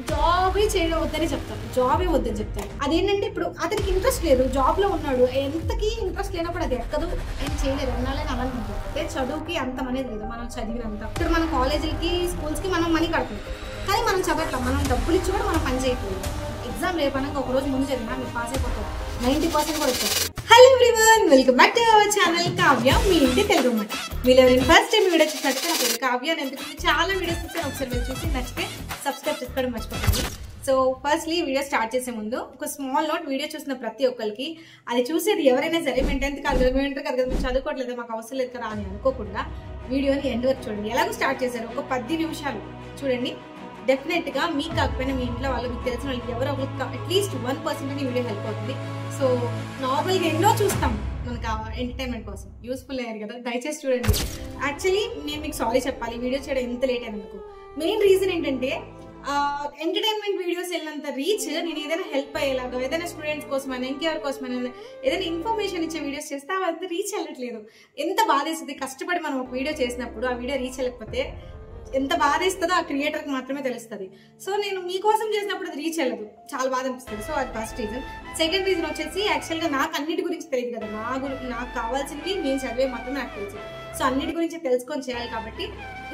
జాబే చేయడం వద్దని చెప్తారు, జాబే వద్దని చెప్తారు. అదేంటంటే ఇప్పుడు అతనికి ఇంట్రెస్ట్ లేదు, జాబ్లో ఉన్నాడు, ఎంతకి ఇంట్రెస్ట్ లేనప్పుడు అది ఎక్కదు, ఏం చేయలేదు, ఎన్నాళ్ళని అలా ఉంటుంది. అదే చదువుకి అంత అనేది లేదు, మనం చదివినంత. ఇప్పుడు మన కాలేజీలకి స్కూల్స్కి మనం మనీ కడుతుంది, కానీ మనం చదవట్లా, మనం డబ్బులు ఇచ్చి కూడా మనం పని చేయట్లేదు. ఎగ్జామ్ రేపనక ఒక రోజు ముందు చదివినా మీరు పాస్ అయిపోతారు, 90% కూడా వచ్చారు. Hello everyone, welcome back to our channel Kavya, మీ ఇంటి తెలుగు అన్నమాట. మీరు ఎవరైనా ఫస్ట్ టైం వీడియో చూసినట్టు నా పేరు కావ్య అని ఎందుకంటే చాలా వీడియోస్ చూస్తే ఒకసారి మీరు చూసి నచ్చితే సబ్స్క్రైబ్ చేసుకోవడం మర్చిపోకండి. సో ఫస్ట్లీ వీడియో స్టార్ట్ చేసే ముందు ఒక స్మాల్ నోట్, వీడియో చూసిన ప్రతి ఒక్కరికి అది చూసేది ఎవరైనా సరే మేము 10th కాదు కదా, మేము ఇంటర్ కాదు కదా, మేము చదువుకోవట్లేదు, మాకు అవసరం లేదు కదా అని అనుకోకుండా వీడియోని ఎండ్ వరకు చూడండి. ఎలాగో స్టార్ట్ చేశారు, ఒక 10 నిమిషాలు చూడండి. డెఫినెట్గా మీకు కాకపోయినా మీ ఇంట్లో వాళ్ళు, మీకు తెలిసిన వాళ్ళకి ఎవరో ఒకరికి అట్లీస్ట్ 1% ఈ వీడియో హెల్ప్ అవుతుంది. సో నార్మల్గా ఎన్నో చూస్తాం మనకు ఎంటర్టైన్మెంట్ కోసం, యూస్ఫుల్ అయ్యారు కదా, దయచేసి చూడండి. యాక్చువల్లీ నేను మీకు సారీ చెప్పాలి, వీడియో చేయడం ఎంత లేట్ అయినందుకు. మెయిన్ రీజన్ ఏంటంటే ఎంటర్టైన్మెంట్ వీడియోస్ వెళ్ళినంత రీచ్ నేను ఏదైనా హెల్ప్ అయ్యేలాగా, ఏదైనా స్టూడెంట్స్ కోసమైనా ఇంకెవరి కోసమైనా ఏదైనా ఇన్ఫర్మేషన్ ఇచ్చే వీడియోస్ చేస్తే అంత రీచ్ వెళ్ళట్లేదు. ఎంత బాధేస్తుంది, కష్టపడి మనం ఒక వీడియో చేసినప్పుడు ఆ వీడియో రీచ్ వెళ్ళకపోతే ఎంత బాధేస్తుందో ఆ క్రియేటర్కి మాత్రమే తెలుస్తుంది. సో నేను మీకోసం చేసినప్పుడు అది రీచ్ వెళ్ళదు, చాలా బాధ అనిపిస్తుంది. సో అది ఫస్ట్ రీజన్. సెకండ్ రీజన్ వచ్చేసి యాక్చువల్గా నాకు అన్నిటి గురించి తెలియదు కదా, నాకు కావాల్సినవి నేను చదివే మాత్రమే నాకు తెలుసు. సో అన్నిటి గురించి తెలుసుకొని చేయాలి కాబట్టి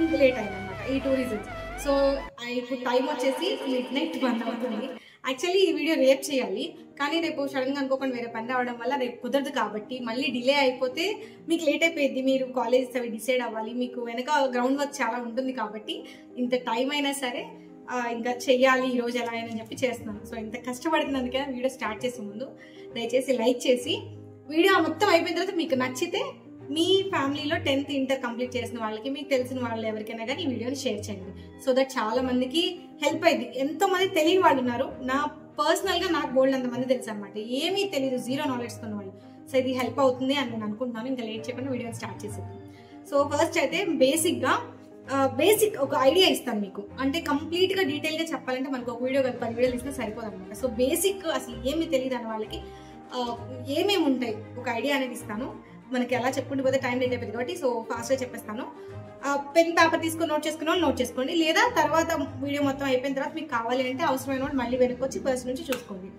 ఇంక లేట్ అయింది అనమాట, ఈ 2 రీజన్స్. సో ఇప్పుడు టైం వచ్చేసి midnight 1 అవుతుంది. యాక్చువల్లీ ఈ వీడియో రేపు చేయాలి, కానీ రేపు సడన్గా అనుకోకుండా వేరే పని రావడం వల్ల రేపు కుదరదు. కాబట్టి మళ్ళీ డిలే అయిపోతే మీకు లేట్ అయిపోయింది, మీరు కాలేజెస్ అవి డిసైడ్ అవ్వాలి, మీకు వెనక గ్రౌండ్ వర్క్ చాలా ఉంటుంది. కాబట్టి ఇంత టైం అయినా సరే ఇంకా చెయ్యాలి ఈ రోజు ఎలా అయినా చెప్పి చేస్తున్నాను. సో ఇంత కష్టపడుతున్నందుకే వీడియో స్టార్ట్ చేసే ముందు దయచేసి లైక్ చేసి, వీడియో మొత్తం అయిపోయిన తర్వాత మీకు నచ్చితే మీ ఫ్యామిలీలో 10th ఇంటర్ కంప్లీట్ చేసిన వాళ్ళకి, మీకు తెలిసిన వాళ్ళు ఎవరికైనా కానీ ఈ వీడియోని షేర్ చేయండి. సో దట్ చాలా మందికి హెల్ప్ అయింది. ఎంతో మంది తెలియని వాళ్ళు ఉన్నారు, నా పర్సనల్గా నాకు బోల్డ్ అంతమంది తెలుసు అనమాట, ఏమీ తెలియదు, జీరో నాలెడ్జ్ ఉన్న వాళ్ళు. సో ఇది హెల్ప్ అవుతుంది అని నేను అనుకుంటున్నాను. ఇంకా లేట్ చేయకుండా వీడియోని స్టార్ట్ చేసేది. సో ఫస్ట్ అయితే బేసిక్ ఒక ఐడియా ఇస్తాను మీకు. అంటే కంప్లీట్గా డీటెయిల్గా చెప్పాలంటే మనకు ఒక వీడియో 10 వీడియోలు ఇస్తే సరిపోదు అనమాట. సో బేసిక్ అసలు ఏమీ తెలియదు అన్న వాళ్ళకి ఏమేమి ఉంటాయి ఒక ఐడియా అనేది ఇస్తాను. మనకి ఎలా చెప్పుకుంటూ పోతే టైం లేట్ అయిపోయింది కాబట్టి సో ఫాస్ట్గా చెప్పేస్తాను. పెన్ పేపర్ తీసుకొని నోట్ చేసుకున్న వాళ్ళు నోట్ చేసుకోండి, లేదా తర్వాత వీడియో మొత్తం అయిపోయిన తర్వాత మీకు కావాలి అంటే అవసరమైన వాళ్ళు మళ్ళీ వెనక్కి వచ్చి ఫస్ట్ నుంచి చూసుకోండి.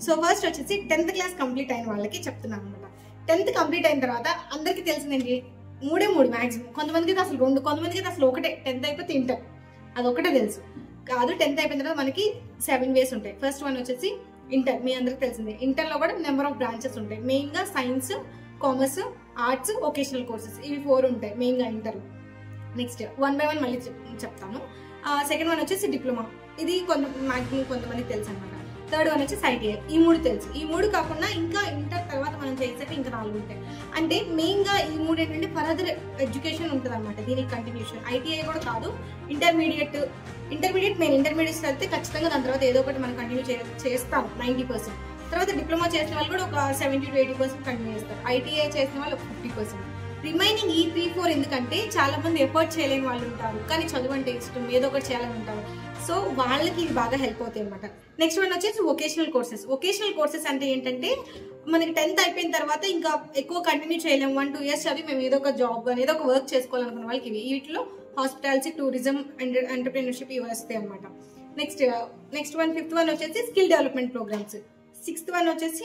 సో ఫస్ట్ వచ్చేసి 10th క్లాస్ కంప్లీట్ అయిన వాళ్ళకి చెప్తున్నాను అనమాట. 10th కంప్లీట్ అయిన తర్వాత అందరికీ తెలిసిందండి 3 మ్యాక్సిమం. కొంతమందికి అసలు 2, కొంతమందికి అసలు ఒకటే. 10th అయిపోతే ఇంటర్, అది ఒకటే తెలుసు కాదు. 10th అయిపోయిన తర్వాత మనకి 7 వేస్ ఉంటాయి. ఫస్ట్ వన్ వచ్చేసి ఇంటర్, మీ అందరికి తెలిసిందే. ఇంటర్లో కూడా నెంబర్ ఆఫ్ బ్రాంచెస్ ఉంటాయి. మెయిన్గా science, commerce, arts, vocational courses, ఇవి 4 ఉంటాయి మెయిన్గా ఇంటర్లో. నెక్స్ట్ 1 by 1 మళ్ళీ చెప్తాను. సెకండ్ వన్ వచ్చేసి డిప్లొమా, ఇది కొంతమందికి తెలుసు అనమాట. థర్డ్ వన్ వచ్చేసి ఐటీఐ, ఈ 3 తెలుసు. ఈ 3 కాకుండా ఇంకా ఇంటర్ తర్వాత మనం చేసేది ఇంకా 4 ఉంటాయి. అంటే మెయిన్గా ఈ 3 ఏంటంటే ఫర్దర్ ఎడ్యుకేషన్ ఉంటుంది అనమాట, దీనికి కంటిన్యూషన్. ఐటీఐ కూడా కాదు, ఇంటర్మీడియట్ మెయిన్. ఇంటర్మీడియట్ వెళ్తే ఖచ్చితంగా దాని తర్వాత ఏదో ఒకటి మనం కంటిన్యూ చేస్తాం 90%. తర్వాత డిప్లొమా చేసిన వాళ్ళు కూడా ఒక 70 to 80% కంటిన్యూ చేస్తారు. ఐటీఐ చేసిన వాళ్ళు ఒక 50%. రిమైనింగ్ ఈ 3-4 ఎందుకంటే చాలా మంది ఎఫర్ట్ చేయలేని వాళ్ళు ఉంటారు, కానీ చదువు అంటే ఇష్టం, ఏదో ఒకటి చేయాలని ఉంటారు. సో వాళ్ళకి ఇది బాగా హెల్ప్ అవుతాయి అనమాట. నెక్స్ట్ వన్ వచ్చేసి వొకేషనల్ కోర్సెస్. వొకేషనల్ కోర్సెస్ అంటే ఏంటంటే మనకి 10th అయిపోయిన తర్వాత ఇంకా ఎక్కువ కంటిన్యూ చేయలేము, 1-2 years చదివి మేము ఏదో ఒక జాబ్ కానీ ఏదో ఒక వర్క్ చేసుకోవాలనుకున్న వాళ్ళకి వీటిలో హాస్పిటాలిటీ, టూరిజం, ఎంటర్ప్రెన్యూర్షిప్ ఇవి వస్తాయి అనమాట. నెక్స్ట్ వన్ 5th వన్ వచ్చేసి skill development programmes. 6th one వచ్చేసి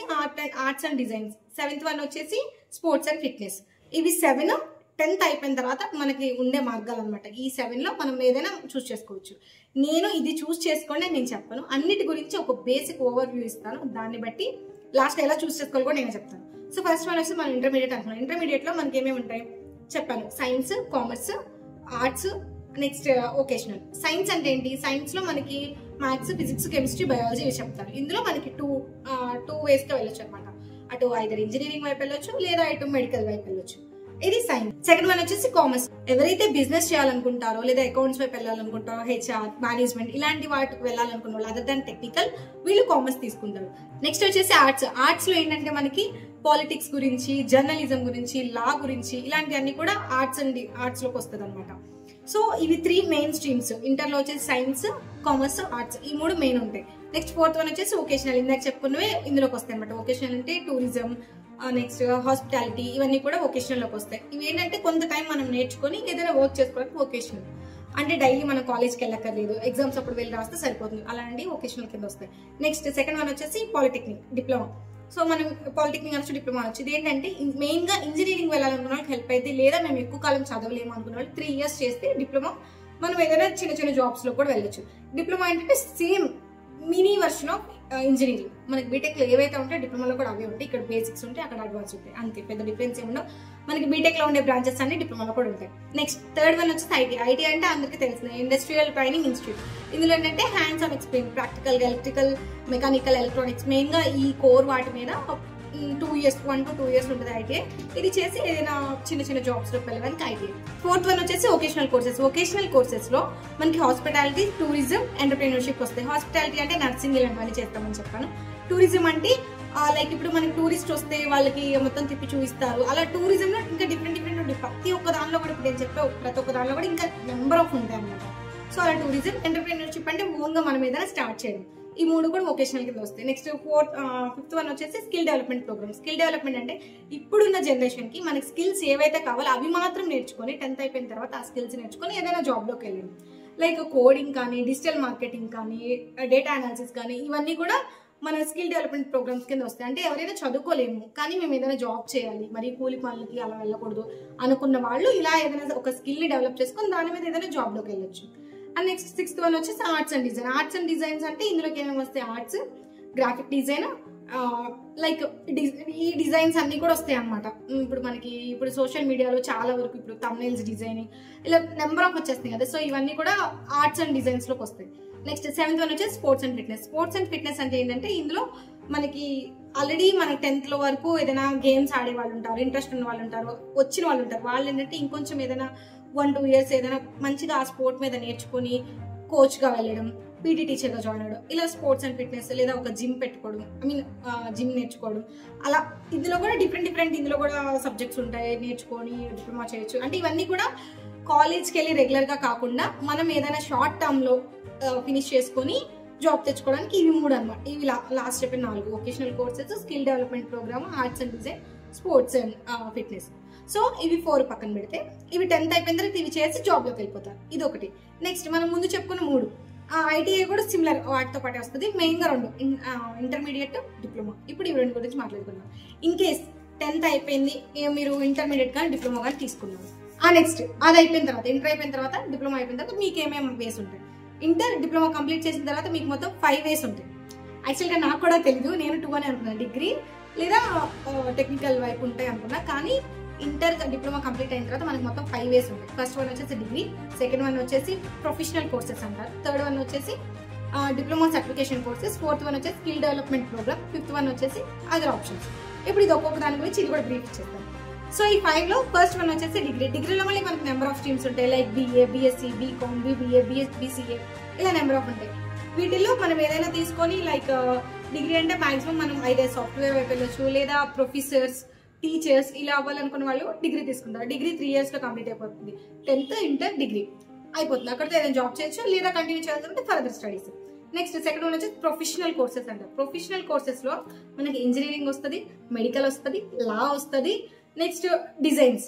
arts and designs. 7th one వచ్చేసి స్పోర్ట్స్ అండ్ ఫిట్నెస్. ఇవి 7 10th అయిపోయిన తర్వాత మనకి ఉండే మార్గాలు అనమాట. ఈ 7లో మనం ఏదైనా చూస్ చేసుకోవచ్చు. నేను ఇది చూస్ చేసుకోండి అని నేను చెప్పను, అన్నిటి గురించి ఒక బేసిక్ ఓవర్వ్యూ ఇస్తాను, దాన్ని బట్టి లాస్ట్ ఎలా చూస్ చేసుకోవాలి కూడా నేను చెప్తాను. సో ఫస్ట్ వన్ వచ్చి మనం ఇంటర్మీడియట్ అనుకున్నాం. ఇంటర్మీడియట్లో మనకి ఏమేమి ఉంటాయి చెప్పాను, science, commerce, arts, next vocational. Science అంటే ఏంటి, సైన్స్లో మనకి మ్యాథ్స్, ఫిజిక్స్, కెమిస్ట్రీ, బయాలజీ ఇవి చెప్తారు. ఇందులో మనకి టూ వేస్గా వెళ్ళొచ్చు అనమాట. అటు ఐదర్ ఇంజనీరింగ్ వైపు వెళ్ళొచ్చు, లేదా ఇటు మెడికల్ వైపు వెళ్ళొచ్చు. ఇది సైన్స్. సెకండ్ వన్ వచ్చేసి కామర్స్. ఎవరైతే బిజినెస్ చేయాలనుకుంటారో లేదా అకౌంట్స్ వైపు వెళ్ళాలనుకుంటారో, హెచ్ఆర్, మేనేజ్మెంట్ ఇలాంటి వాటికి వెళ్ళాలనుకున్న వాళ్ళు అదర్ దాన్ టెక్నికల్, వీళ్ళు కామర్స్ తీసుకుంటారు. నెక్స్ట్ వచ్చేసి ఆర్ట్స్. ఆర్ట్స్లో ఏంటంటే మనకి పాలిటిక్స్ గురించి, జర్నలిజం గురించి, లా గురించి ఇలాంటివన్నీ కూడా ఆర్ట్స్లోకి వస్తుంది అనమాట. సో ఇవి 3 మెయిన్ స్ట్రీమ్స్. ఇంటర్లో వచ్చేసి సైన్స్, కామర్స్, ఆర్ట్స్, ఈ 3 మెయిన్ ఉంటాయి. నెక్స్ట్ 4th వన్ వచ్చేసి వొకేషనల్. ఇందాక చెప్పుకున్నవే ఇందులోకి వస్తాయి అనమాట. వొకేషనల్ అంటే టూరిజం, నెక్స్ట్ హాస్పిటాలిటీ, ఇవన్నీ కూడా వొకేషనల్లోకి వస్తాయి. ఇవి ఏంటంటే కొంత టైం మనం నేర్చుకొని ఏదైనా వర్క్ చేసుకోవడానికి వొకేషనల్. అంటే డైలీ మనం కాలేజ్కి వెళ్ళక్కర్లేదు, ఎగ్జామ్స్ అప్పుడు వెళ్ళి రాస్తే సరిపోతుంది, అలాంటి వొకేషనల్ కింద వస్తాయి. నెక్స్ట్ సెకండ్ వన్ వచ్చేసి పాలిటెక్నిక్ డిప్లొమా. సో మనం పాలిటెక్నిక్ అనొచ్చు, డిప్లొమా అనొచ్చు. ఇది ఏంటంటే మెయిన్గా ఇంజనీరింగ్ వెళ్ళాలనుకున్న వాళ్ళకి హెల్ప్ అయితే, లేదా మేము ఎక్కువ కాలం చదవలేము అనుకున్న వాళ్ళు 3 years చేస్తే డిప్లొమా మనం ఏదైనా చిన్న చిన్న జాబ్స్లో కూడా వెళ్ళొచ్చు. డిప్లొమా ఏంటంటే same mini version of engineering. మనకి బీటెక్లో ఏవైతే ఉంటాయో డిప్లొమాలో కూడా అవే ఉంటాయి. ఇక్కడ బేసిక్స్ ఉంటాయి, అక్కడ అడ్వాన్స్ ఉంటాయి, అంతే, పెద్ద డిఫరెన్స్ ఏముండవు. మనకి బీటెక్లో ఉండే బ్రాంచెస్ అన్ని డిప్లొమాలో కూడా ఉంటాయి. నెక్స్ట్ థర్డ్ వన్ వచ్చేసి ఐటీ. ఐటీ అంటే అందరికీ తెలిసిన ఇండస్ట్రియల్ ట్రైనింగ్ ఇన్స్టిట్యూట్. ఇందులో ఏంటంటే hands on experience, practical, electrical, mechanical, electronics, మెయిన్గా ఈ కోర్ వాటి మీద 1 to 2 years ఉంటుంది ఐటీఐ. ఇది చేసి ఏదైనా చిన్న చిన్న జాబ్స్లోకి వెళ్ళడానికి ఐటీఐ. ఫోర్త్ వన్ వచ్చేసి వొకేషనల్ కోర్సెస్. వొకేషనల్ కోర్సెస్లో మనకి హాస్పిటాలిటీ, టూరిజం, ఎంటర్ప్రెన్యూర్షిప్ వస్తాయి. హాస్పిటాలిటీ అంటే నర్సింగ్ ఇలాంటివన్నీ చేస్తామని చెప్పాను. టూరిజం అంటే లైక్ ఇప్పుడు మనకి టూరిస్ట్ వస్తే వాళ్ళకి మొత్తం తిప్పి చూపిస్తారు. అలా టూరిజంలో ఇంకా డిఫరెంట్ ఉంటాయి. ప్రతి ఒక్క దానిలో కూడా ఇప్పుడు నేను చెప్పే ప్రతి ఒక్క దానిలో కూడా ఇంకా నెంబర్ ఆఫ్ ఉంటాయి అన్నమాట. సో అలా టూరిజం. ఎంటర్ప్రెన్యూర్షిప్ అంటే ఓన్గా మనం ఏదైనా స్టార్ట్ చేయడం. ఈ 3 కూడా వొకేషనల్ కింద వస్తాయి. నెక్స్ట్ ఫిఫ్త్ వన్ వచ్చేసి skill development program. Skill development అంటే ఇప్పుడున్న జనరేషన్కి మనకి స్కిల్స్ ఏవైతే కావాలో అవి మాత్రం నేర్చుకొని 10th అయిపోయిన తర్వాత ఆ స్కిల్స్ నేర్చుకొని ఏదైనా జాబ్లోకి వెళ్ళడం. లైక్ కోడింగ్ కానీ, డిజిటల్ మార్కెటింగ్ కానీ, డేటా అనాలిసిస్ కానీ, ఇవన్నీ కూడా మన స్కిల్ డెవలప్మెంట్ ప్రోగ్రామ్స్ కింద వస్తాయి. అంటే ఎవరైనా చదువుకోలేము కానీ మేము ఏదైనా జాబ్ చేయాలి, మరి కూలి పనులకి అలా వెళ్ళకూడదు అనుకున్న వాళ్ళు ఇలా ఏదైనా ఒక స్కిల్ని డెవలప్ చేసుకొని దాని మీద ఏదైనా జాబ్లోకి వెళ్ళొచ్చు. అండ్ నెక్స్ట్ సిక్స్త్ వన్ వచ్చేసి arts and design. Arts and designs అంటే ఇందులోకి ఏమేమి వస్తాయి? ఆర్ట్స్, గ్రాఫిక్ డిజైన్, లైక్ ఈ డిజైన్స్ అన్ని కూడా వస్తాయి అన్నమాట. ఇప్పుడు సోషల్ మీడియాలో చాలా వరకు ఇప్పుడు థంబ్నెయిల్స్ డిజైనింగ్ ఇలా నెంబర్ ఆఫ్ వచ్చేస్తాయి కదా. సో ఇవన్నీ కూడా ఆర్ట్స్ అండ్ డిజైన్స్లోకి వస్తాయి. నెక్స్ట్ సెవెంత్ వన్ వచ్చేసి sports and fitness. Sports and fitness అంటే ఏంటంటే ఇందులో మనకి ఆల్రెడీ మన 10th వరకు ఏదైనా గేమ్స్ ఆడే వాళ్ళు ఉంటారు, ఇంట్రెస్ట్ ఉన్న వాళ్ళు ఉంటారు, వచ్చిన వాళ్ళు ఉంటారు. వాళ్ళు ఏంటంటే ఇంకొంచెం ఏదైనా 1-2 years ఏదైనా మంచిగా ఆ స్పోర్ట్ మీద నేర్చుకుని కోచ్గా వెళ్ళడం, పీటీ టీచర్గా జాయిన్ అవ్వడం, ఇలా స్పోర్ట్స్ అండ్ ఫిట్నెస్, లేదా ఒక జిమ్ పెట్టుకోవడం, జిమ్ నేర్చుకోవడం, అలా ఇందులో కూడా డిఫరెంట్ ఇందులో కూడా సబ్జెక్ట్స్ ఉంటాయి, నేర్చుకొని డిప్లొమా చేయొచ్చు. అంటే ఇవన్నీ కూడా కాలేజ్కి వెళ్ళి రెగ్యులర్గా కాకుండా మనం ఏదైనా షార్ట్ టర్మ్లో ఫినిష్ చేసుకొని జాబ్ తెచ్చుకోవడానికి ఇవి 3 అన్నమాట. ఇవి లాస్ట్ చెప్పిన 4: vocational courses, skill development program, arts and design, sports and fitness. So ఇవి 4 పక్కన పెడితే ఇవి 10th అయిపోయిన తర్వాత ఇవి చేసి జాబ్లోకి వెళ్ళిపోతారు. ఇది ఒకటి. నెక్స్ట్ మనం ముందు చెప్పుకున్న 3 ఐటీఐ కూడా సిమిలర్ వాటితో పాటే వస్తుంది. మెయిన్గా 2 ఇంటర్మీడియట్, డిప్లొమా. ఇప్పుడు ఇవి 2 గురించి మాట్లాడుకుందాం. ఇన్ కేస్ 10th అయిపోయింది, మీరు ఇంటర్మీడియట్ కానీ డిప్లొమా కానీ తీసుకున్నారు. నెక్స్ట్ అది అయిపోయిన తర్వాత, ఇంటర్ అయిపోయిన తర్వాత, డిప్లొమా అయిపోయిన తర్వాత మీకు ఏమేమి వేస్ ఉంటాయి? ఇంటర్ డిప్లొమా కంప్లీట్ చేసిన తర్వాత మీకు మొత్తం 5 వేస్ ఉంటాయి. యాక్చువల్గా నాకు కూడా తెలీదు, నేను 2 అని అనుకున్నాను. డిగ్రీ లేదా టెక్నికల్ వైపు ఉంటాయి అనుకున్నా. కానీ ఇంటర్ డిప్లొమా కంప్లీట్ అయిన తర్వాత మనకి మొత్తం 5 వేస్ ఉంటాయి. ఫస్ట్ వన్ వచ్చేసి డిగ్రీ, సెకండ్ వన్ వచ్చేసి ప్రొఫెషనల్ కోర్సెస్ అంటారు, థర్డ్ వన్ వచ్చేసి diploma certification courses, fourth one వచ్చేసి skill development programme, fifth one వచ్చేసి అదర్ ఆప్షన్స్. ఇప్పుడు ఇది ఒక్కొక్క దాని గురించి ఇది కూడా బ్రీఫ్ ఇచ్చేస్తాను. సో ఈ 5లో ఫస్ట్ వన్ వచ్చేసి డిగ్రీ. డిగ్రీలో మళ్ళీ మనకి నెంబర్ ఆఫ్ స్ట్రీమ్స్ ఉంటాయి. Like BA, BSc, BCom, BBA, BCA, ఇలా నెంబర్ ఆఫ్ ఉంటాయి. వీటిల్లో మనం ఏదైనా తీసుకొని లైక్ డిగ్రీ అంటే మాక్సిమం మనం ఐదే సాఫ్ట్వేర్ వైపు వెళ్ళొచ్చు, లేదా ప్రొఫెసర్స్, టీచర్స్ ఇలా అవ్వాలనుకున్న వాళ్ళు డిగ్రీ తీసుకుంటారు. డిగ్రీ 3 yearsలో కంప్లీట్ అయిపోతుంది. 10th, ఇంటర్, డిగ్రీ అయిపోతుంది. అక్కడితో ఏదైనా జాబ్ చేయొచ్చు, లేదా కంటిన్యూ చేయాలంటే further studies. Next second one వచ్చి ప్రొఫెషనల్ కోర్సెస్ అంటారు. ప్రొఫెషనల్ కోర్సెస్లో మనకి ఇంజనీరింగ్ వస్తుంది, మెడికల్ వస్తుంది, లా వస్తుంది. Next designs.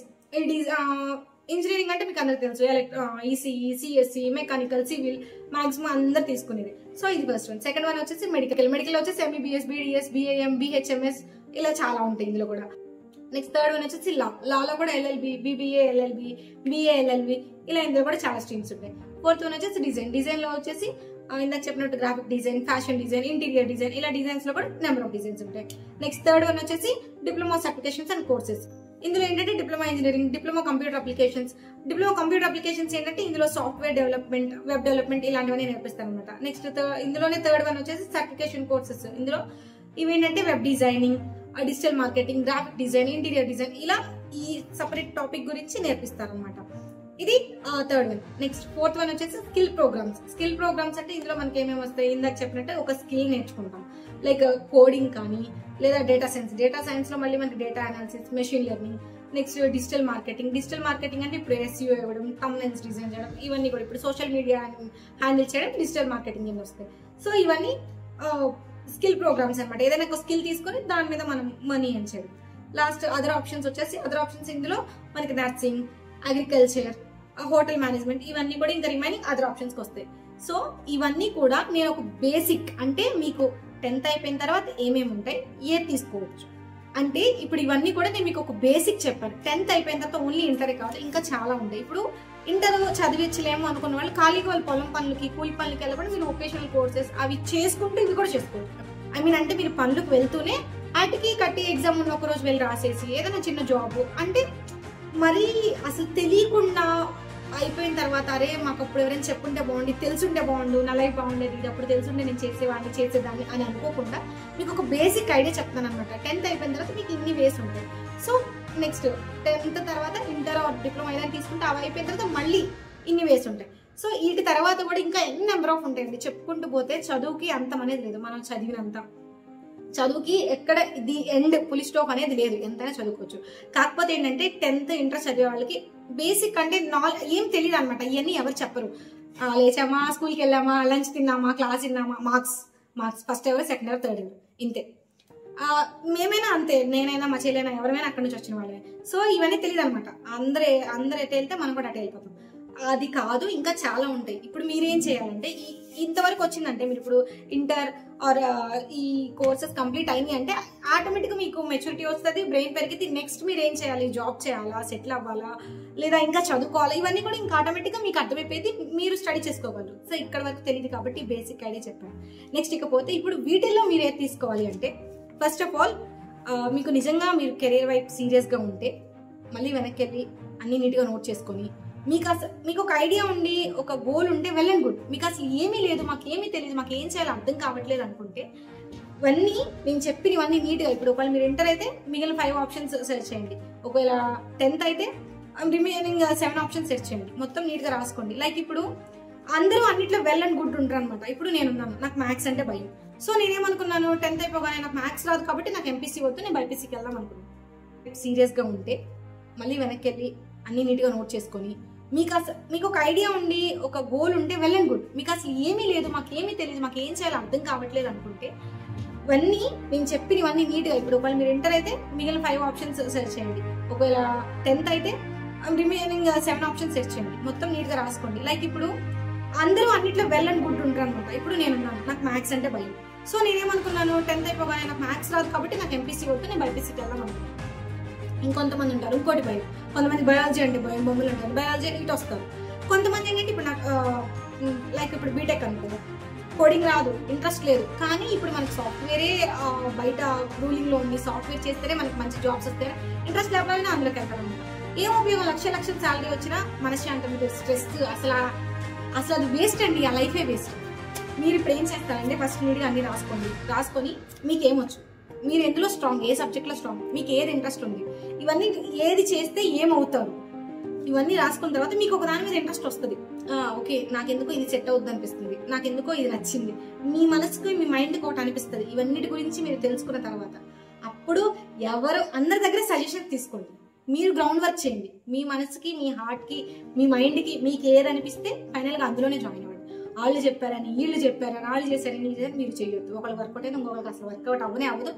ఇంజనీరింగ్ అంటే మీకు అందరికి తెలుసు, ECE, CSC, mechanical, civil, maximum అందరు తీసుకునేది. సో ఇది ఫస్ట్ వన్. సెకండ్ వన్ వచ్చేసి మెడికల్. మెడికల్ వచ్చేసి MBBS, BDS, BAM, BHMS ఇలా చాలా ఉంటాయి ఇందులో కూడా. నెక్స్ట్ థర్డ్ వన్ వచ్చేసి లాలో కూడా LLB, BBA, LLB, BA, LLB ఇలా ఇందులో కూడా చాలా స్ట్రీమ్స్ ఉంటాయి. ఫోర్త్ వన్ వచ్చేసి డిజైన్. డిజైన్లో వచ్చేసి ఇందాక చెప్పినట్టు graphic design, fashion design, interior design ఇలా డిజైన్స్ లో కూడా నెంబర్ ఆఫ్ డిజైన్స్ ఉంటాయి. నెక్స్ట్ థర్డ్ వన్ వచ్చేసి డిప్లొమా సర్టిఫికేషన్స్ అండ్ కోర్సెస్. ఇందులో ఏంటంటే diploma engineering, diploma computer applications. Diploma computer applications ఏంటంటే ఇందులో సాఫ్ట్వేర్ డెవలప్మెంట్, వెబ్ డెవలప్మెంట్ ఇలాంటివన్నీ నేర్పిస్తాను అనమాట. నెక్స్ట్ ఇందులోనే థర్డ్ వన్ వచ్చేసి సర్టిఫికేషన్ కోర్సెస్. ఇందులో ఇవేంటంటే web designing, digital marketing, graphic design, interior design ఇలా ఈ సపరేట్ టాపిక్ గురించి నేర్పిస్తారు అనమాట. ఇది third one. Next fourth one వచ్చేసి స్కిల్ ప్రోగ్రామ్స్. స్కిల్ ప్రోగ్రామ్స్ అంటే ఇందులో మనకి ఏమేమి వస్తాయి? ఇందాక చెప్పినట్టే ఒక స్కిల్ నేర్చుకుంటాం, లైక్ కోడింగ్ కానీ, లేదా డేటా సైన్స్. డేటా సైన్స్ లో మళ్ళీ మనకి data analysis, machine learning. Next digital marketing. Digital marketing అంటే ఇప్పుడు SEO ఇవ్వడం, థంబ్నెయిల్స్ డిజైన్ చేయడం, ఇవన్నీ కూడా ఇప్పుడు సోషల్ మీడియా హ్యాండిల్ చేయడం డిజిటల్ మార్కెటింగ్ కింద వస్తాయి. సో ఇవన్నీ స్కిల్ ప్రోగ్రామ్స్ అనమాట. ఏదైనా ఒక స్కిల్ తీసుకొని దాని మీద మనం మనీ అని చేయడం. లాస్ట్ అదర్ ఆప్షన్స్ వచ్చేసి, అదర్ ఆప్షన్స్ ఇందులో మనకి నర్సింగ్, అగ్రికల్చర్, హోటల్ మేనేజ్మెంట్, ఇవన్నీ కూడా ఇంకా రిమైనింగ్ అదర్ ఆప్షన్స్కి వస్తాయి. సో ఇవన్నీ కూడా నేను ఒక బేసిక్, అంటే మీకు 10th అయిపోయిన తర్వాత ఏమేమి ఉంటాయి, ఏది తీసుకోవచ్చు అంటే ఇప్పుడు ఇవన్నీ కూడా నేను మీకు ఒక బేసిక్ చెప్పాను. 10th అయిపోయిన తర్వాత ఓన్లీ ఇంటరే కాదు, ఇంకా చాలా ఉంటాయి. ఇప్పుడు ఇంటర్ చదివించలేము అనుకున్న వాళ్ళు ఖాళీగా వాళ్ళు పొలం పనులకి, కూలి పనులకి వెళ్ళకుండా మీరు వొకేషనల్ కోర్సెస్ అవి చేసుకుంటూ ఇవి కూడా చేసుకోవచ్చు. అంటే మీరు పనులకు వెళ్తూనే వాటికి కట్టి ఎగ్జామ్ ఉన్న ఒక రోజు వెళ్ళి రాసేసి ఏదైనా చిన్న జాబ్, అంటే మరీ అసలు తెలియకుండా అయిపోయిన తర్వాత అరే మాకు అప్పుడు ఎవరైనా చెప్పుంటే బాగుండి, తెలుసుంటే బాగుండు, నా లైఫ్ బాగుండేది, ఇది అప్పుడు తెలుసుంటే నేను చేసేదాన్ని అని అనుకోకుండా మీకు ఒక బేసిక్ ఐడియా చెప్తాను అనమాట. 10th అయిపోయిన తర్వాత మీకు ఇన్ని వేస్ ఉంటాయి. సో నెక్స్ట్ 10th తర్వాత ఇంటర్ ఆర్ డిప్లొమా ఏదైనా తీసుకుంటే అవి అయిపోయిన తర్వాత మళ్ళీ ఇన్ని వేస్ ఉంటాయి. సో వీటి తర్వాత కూడా ఇంకా ఎన్ని నెంబర్ ఆఫ్ ఉంటాయండి. చెప్పుకుంటూ పోతే చదువుకి అంతం అనేది లేదు. మనం చదివినంత చదువుకి ఎక్కడ ది ఎండ్ పులి స్టాప్ అనేది లేదు, ఎంతైనా చదువుకోవచ్చు. కాకపోతే ఏంటంటే 10th ఇంటర్ చదివే వాళ్ళకి బేసిక్ అంటే ఏం తెలియదు అనమాట. ఇవన్నీ ఎవరు చెప్పరు. లేచామా, స్కూల్కి వెళ్ళామా, లంచ్ తిన్నామా, క్లాస్ తిన్నామా, మార్క్స్ ఫస్ట్ ఎవరు, సెకండ్ ఎవరు, థర్డ్ ఎవరు, ఇంతే. మేమైనా అంతే, నేనైనా మా చెల్లైనా ఎవరైనా అక్కడి నుంచి వచ్చిన వాళ్ళే. సో ఇవన్నీ తెలియదు అనమాట. అందరూ ఎటు వెళ్తే మనం కూడా అటు వెళ్ళిపోతాం. అది కాదు, ఇంకా చాలా ఉంటాయి. ఇప్పుడు మీరేం చేయాలంటే ఇంతవరకు వచ్చిందంటే మీరు ఇప్పుడు ఇంటర్ ఆర్ ఈ కోర్సెస్ కంప్లీట్ అయినాయి అంటే ఆటోమేటిక్గా మీకు మెచ్యూరిటీ వస్తుంది, బ్రెయిన్ పెరిగితే నెక్స్ట్ మీరు ఏం చేయాలి, జాబ్ చేయాలా, సెటిల్ అవ్వాలా, లేదా ఇంకా చదువుకోవాలా, ఇవన్నీ కూడా ఇంకా ఆటోమేటిక్గా మీకు అర్థమైపోయింది, మీరు స్టడీ చేసుకోగలరు. సో ఇక్కడ వరకు తెలియదు కాబట్టి బేసిక్ ఐడియా చెప్పాను. నెక్స్ట్ ఇకపోతే ఇప్పుడు వీటిల్లో మీరు ఏది తీసుకోవాలి అంటే ఫస్ట్ ఆఫ్ ఆల్ మీకు నిజంగా మీరు కెరీర్ వైపు సీరియస్గా ఉంటే మళ్ళీ వెనక్కి వెళ్ళి అన్ని నీట్గా నోట్ చేసుకొని మీకు ఒక ఐడియా ఉండి ఒక గోల్ ఉంటే వెల్ అండ్ గుడ్. మీకు అసలు ఏమీ లేదు, మాకు ఏమీ తెలియదు, మాకు ఏం చేయాలో అర్థం కావట్లేదు అనుకుంటే ఇవన్నీ నేను చెప్పినవన్నీ నీట్గా, ఇప్పుడు ఒకవేళ మీరు ఇంటర్ అయితే మిగిలిన 5 ఆప్షన్స్ సెర్చ్ చేయండి, ఒకవేళ 10th అయితే రిమైనింగ్ 7 ఆప్షన్స్ సెర్చ్ చేయండి, మొత్తం నీట్గా రాసుకోండి. లైక్ ఇప్పుడు అందరూ అన్నిట్లో వెల్ అండ్ గుడ్ ఉంటారు అనమాట. ఇప్పుడు నేనున్నాను, నాకు మ్యాథ్స్ అంటే భయం. సో నేనేమనుకున్నాను, 10th అయిపోగానే నాకు మ్యాథ్స్ రాదు కాబట్టి నాకు ఎంపీసీ వద్దు, నేను బైపీసీకి వెళ్దాం అనుకున్నాను. సీరియస్గా ఉంటే మళ్ళీ వెనక్కి వెళ్ళి అన్ని నీట్గా నోట్ చేసుకొని మీకు ఒక ఐడియా ఉండి ఒక గోల్ ఉంటే వెల్ అండ్ గుడ్. మీకు అసలు ఏమీ లేదు, మాకు ఏమీ తెలియదు, మాకు ఏం చేయాలో అర్థం కావట్లేదు అనుకుంటే ఇవన్నీ నేను చెప్పినవన్నీ నీట్గా, ఇప్పుడు ఒకవేళ మీరు ఇంటర్ అయితే మిగిలిన 5 ఆప్షన్స్ సెర్చ్ చేయండి, ఒకవేళ 10th అయితే రిమైనింగ్ 7 ఆప్షన్స్ సెర్చ్ చేయండి, మొత్తం నీట్గా రాసుకోండి. లైక్ ఇప్పుడు అందరూ అన్నిట్లో వెల్ అండ్ గుడ్ ఉంటారు అనమాట. ఇప్పుడు నేనున్నాను, నాకు మ్యాథ్స్ అంటే భయం. సో నేనేమనుకున్నాను, 10th అయిపోగానే నాకు మ్యాథ్స్ రాదు కాబట్టి నాకు ఎంపీసీ వద్దు, నేను బైపీసీకి వెళ్దాం అనుకున్నాను. ఇంకొంతమంది ఉంటారు ఇంకోటి భయం, కొంతమంది బయాలజీ అంటే భయం, బొమ్మలు అంటారు, బయాలజీ ఇటు వస్తారు. కొంతమంది ఏంటంటే ఇప్పుడు నాకు లైక్ ఇప్పుడు బీటెక్ అనుకో, కోడింగ్ రాదు, ఇంట్రెస్ట్ లేదు, కానీ ఇప్పుడు మనకి సాఫ్ట్వేరే బయట రూలింగ్లో ఉంది, సాఫ్ట్వేర్ చేస్తేనే మనకి మంచి జాబ్స్ వస్తాయి, ఇంట్రెస్ట్ లేకపోయినా అందులోకి వెళ్తారు అనమాట. ఏం ఉపయోగం, లక్షల శాలరీ వచ్చినా మనశ్శాంతం, స్ట్రెస్, అసలు అది వేస్ట్ అండి, ఆ లైఫే వేస్ట్. మీరు ఇప్పుడు ఏం చేస్తారంటే ఫస్ట్ నీట్గా అన్ని రాసుకొని మీకు ఏమొచ్చు, మీరు ఎందులో స్ట్రాంగ్, ఏ సబ్జెక్ట్లో స్ట్రాంగ్, మీకు ఏది ఇంట్రెస్ట్ ఉంది, ఇవన్నీ ఏది చేస్తే ఏమవుతారు, ఇవన్నీ రాసుకున్న తర్వాత మీకు ఒక దాని మీద ఇంట్రెస్ట్ వస్తుంది. ఓకే నాకెందుకో ఇది సెట్ అవుద్ది అనిపిస్తుంది, నాకెందుకో ఇది నచ్చింది, మీ మనసుకు మీ మైండ్కి ఒకటి అనిపిస్తుంది. ఇవన్నిటి గురించి మీరు తెలుసుకున్న తర్వాత అప్పుడు అందరి దగ్గర సజెషన్ తీసుకోండి, మీరు గ్రౌండ్ వర్క్ చేయండి. మీ మనసుకి, మీ హార్ట్కి, మీ మైండ్కి మీకు ఏది అనిపిస్తే ఫైనల్గా అందులోనే జాయిన్ అవ్వండి. వాళ్ళు చెప్పారని, వీళ్ళు చెప్పారని, వాళ్ళు చేశారని, మీరు చేయొద్దు. ఒకళ్ళు వర్కౌట్ అయితే ఇంకొకరికి అసలు వర్కౌట్ అవ్వదు.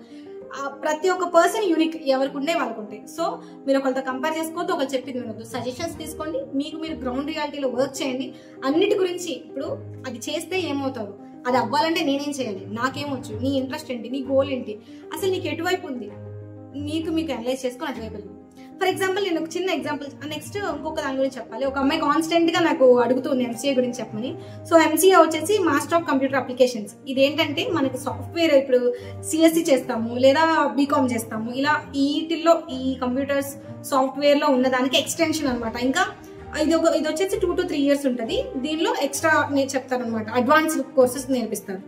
ప్రతి ఒక్క పర్సన్ యూనిక్, ఎవరికి ఉండే వాళ్ళకు ఉంటాయి. సో మీరు ఒకరితో కంపేర్ చేసుకోవద్దు, ఒకరు చెప్పింది వినొద్దు, సజెషన్స్ తీసుకోండి, మీరు గ్రౌండ్ రియాలిటీలో వర్క్ చేయండి. అన్నిటి గురించి ఇప్పుడు అది చేస్తే ఏమవుతారు, అది అవ్వాలంటే నేనేం చేయాలి, నాకేమొచ్చు, నీ ఇంట్రెస్ట్ ఏంటి, నీ గోల్ ఏంటి, అసలు నీకు ఎటువైపు ఉంది, మీకు అనలైజ్ చేసుకొని అటువైపు వెళ్ళి. ఫర్ ఎగ్జాంపుల్ నేను ఒక చిన్న ఎగ్జాంపుల్, నెక్స్ట్ ఇంకొక దాని గురించి చెప్పాలి. ఒక అమ్మాయి కాన్స్టెంట్ గా నాకు అడుగుతుంది ఎంసీఏ గురించి చెప్పమని. సో ఎంసీఏ వచ్చేసి మాస్టర్ ఆఫ్ కంప్యూటర్ అప్లికేషన్స్. ఇదేంటంటే మనకి సాఫ్ట్వేర్, ఇప్పుడు సిఎస్సి చేస్తాము లేదా బీకామ్ చేస్తాము, ఇలా వీటిల్లో ఈ కంప్యూటర్స్ సాఫ్ట్వేర్ లో ఉన్నదానికి ఎక్స్టెన్షన్ అనమాట. ఇంకా ఇది వచ్చేసి 2 to 3 years ఉంటుంది. దీనిలో ఎక్స్ట్రా నేను చెప్తాను అనమాట, అడ్వాన్స్డ్ కోర్సెస్ నేర్పిస్తారు.